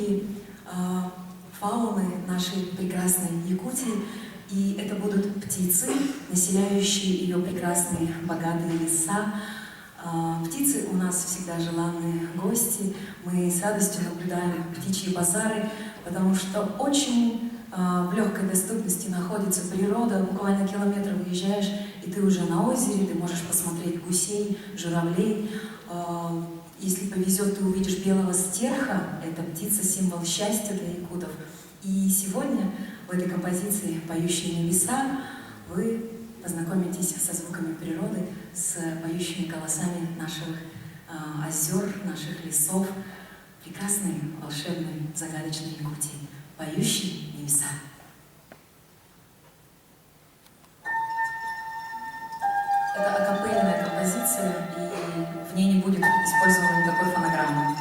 представители фауны нашей прекрасной Якутии. И это будут птицы, населяющие ее прекрасные богатые леса. Птицы у нас всегда желанные гости. Мы с радостью наблюдаем птичьи базары, потому что очень в легкой доступности находится природа. Буквально километр выезжаешь, и ты уже на озере, ты можешь посмотреть гусей, журавлей. Если повезет, ты увидишь белого стерха. Это птица, символ счастья для якутов. И сегодня в этой композиции «Поющие небеса» вы познакомитесь со звуками природы, с поющими голосами наших озер, наших лесов, прекрасной, волшебной, загадочной Якутии. «Поющие небеса». Это акапельная композиция, и в ней не будет использована никакой фонограммы.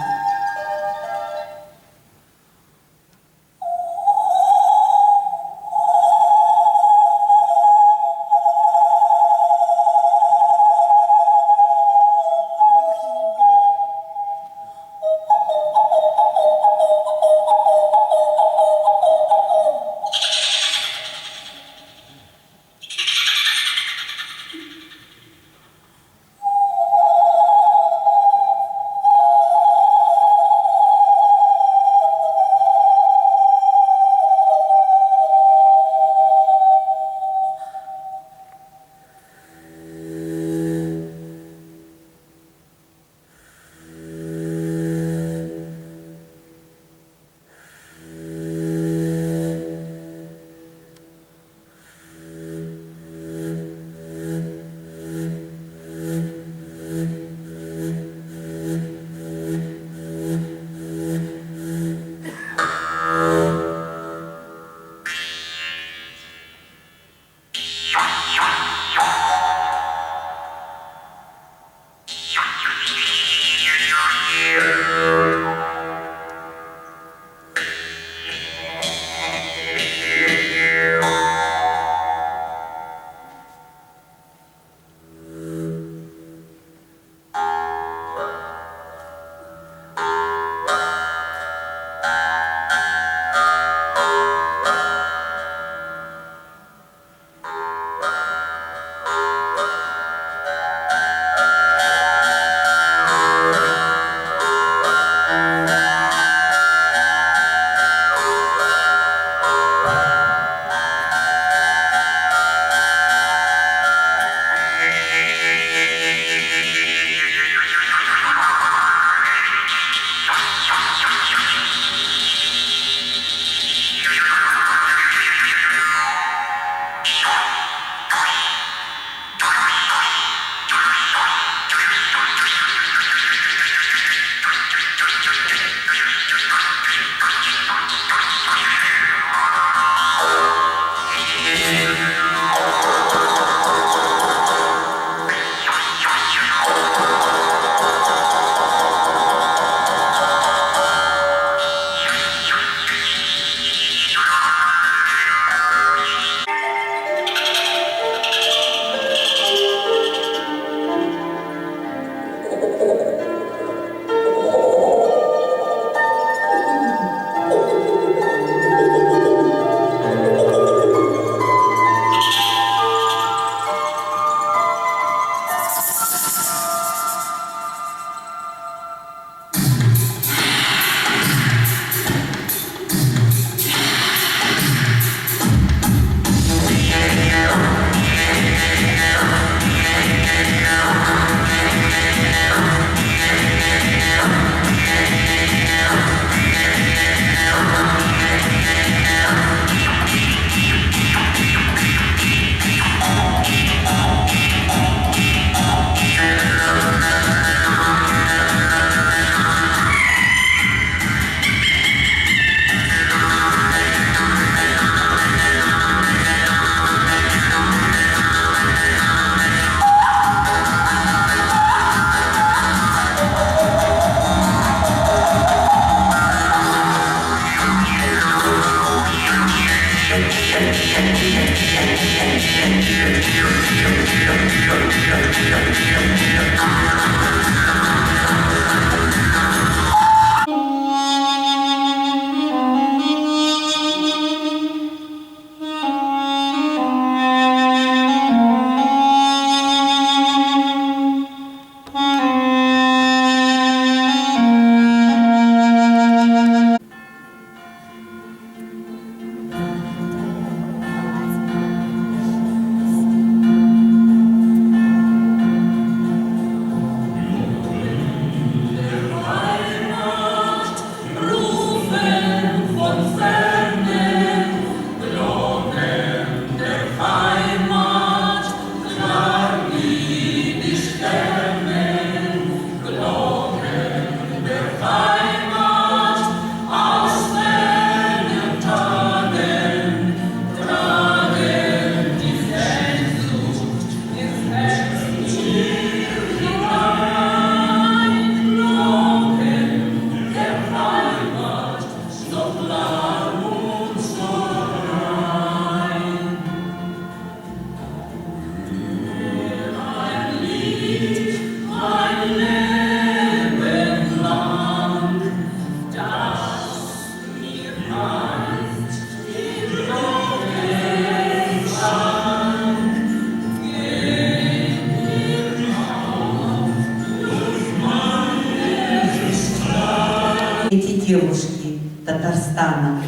девушки Татарстана.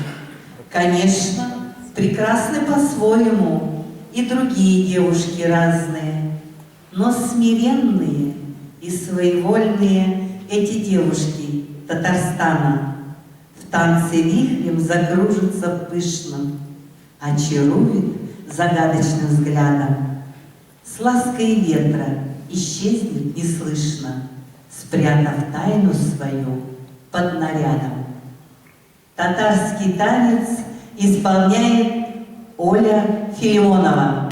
Конечно, прекрасны по-своему и другие девушки разные, но смиренные и своевольные эти девушки Татарстана в танце вихрем загружатся пышным, очарует загадочным взглядом. С лаской ветра исчезнет неслышно, спрятав тайну свою под нарядом. Татарский танец исполняет Оля Филимонова.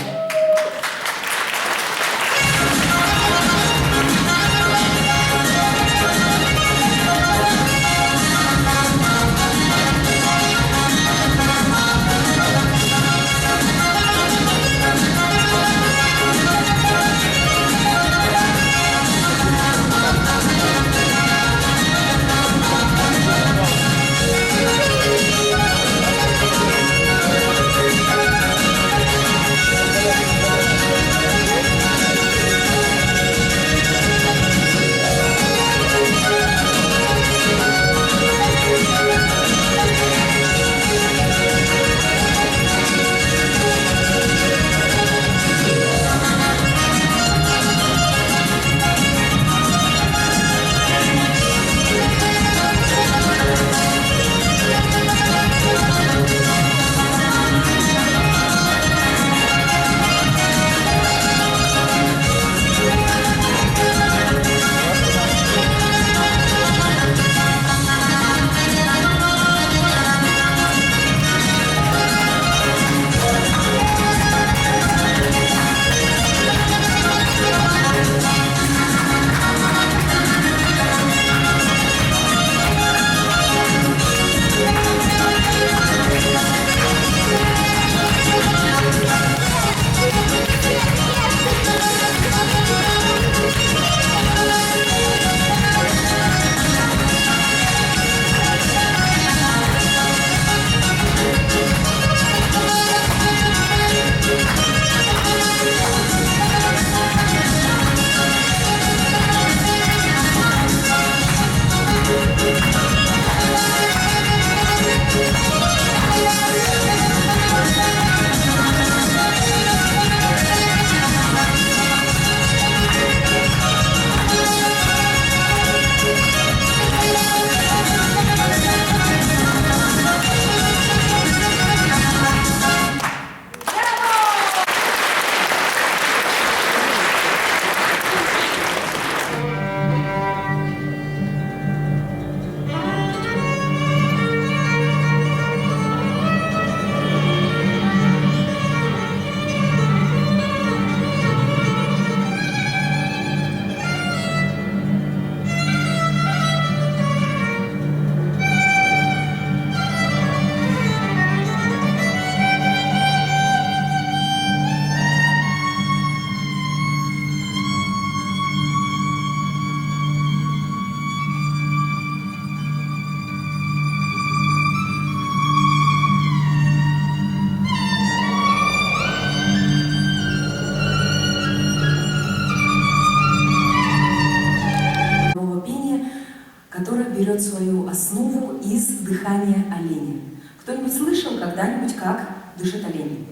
Берет свою основу из дыхания оленя. Кто-нибудь слышал когда-нибудь, как дышит олень?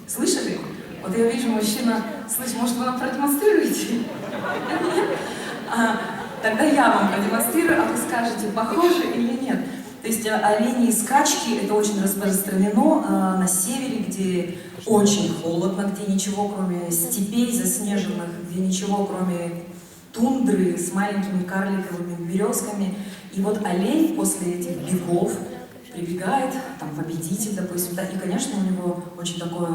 Слышали? Вот я вижу, мужчина, слышит, может, вы нам продемонстрируете? Тогда я вам продемонстрирую, а вы скажете, похоже или нет. То есть оленьи скачки, это очень распространено на севере, где очень холодно, где ничего, кроме степей заснеженных, где ничего, кроме тундры с маленькими карликовыми березками. И вот олень после этих бегов прибегает, там, победитель, допустим, да, и, конечно, у него очень такое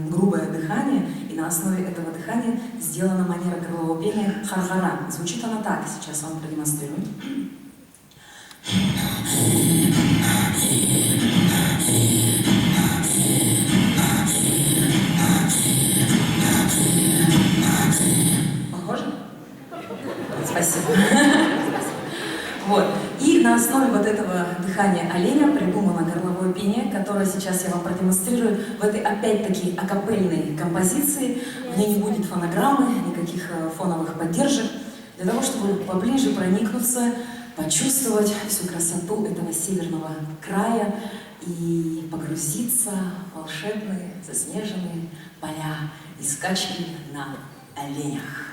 грубое дыхание, и на основе этого дыхания сделана манера горлового пения хархара. Звучит она так, сейчас вам продемонстрирую. Похоже? Спасибо. Вот. И на основе вот этого дыхания оленя придумано горловое пение, которое сейчас я вам продемонстрирую в этой, опять-таки, акапельной композиции. В ней не будет фонограммы, никаких фоновых поддержек. Для того, чтобы поближе проникнуться, почувствовать всю красоту этого северного края и погрузиться в волшебные заснеженные поля и скачки на оленях.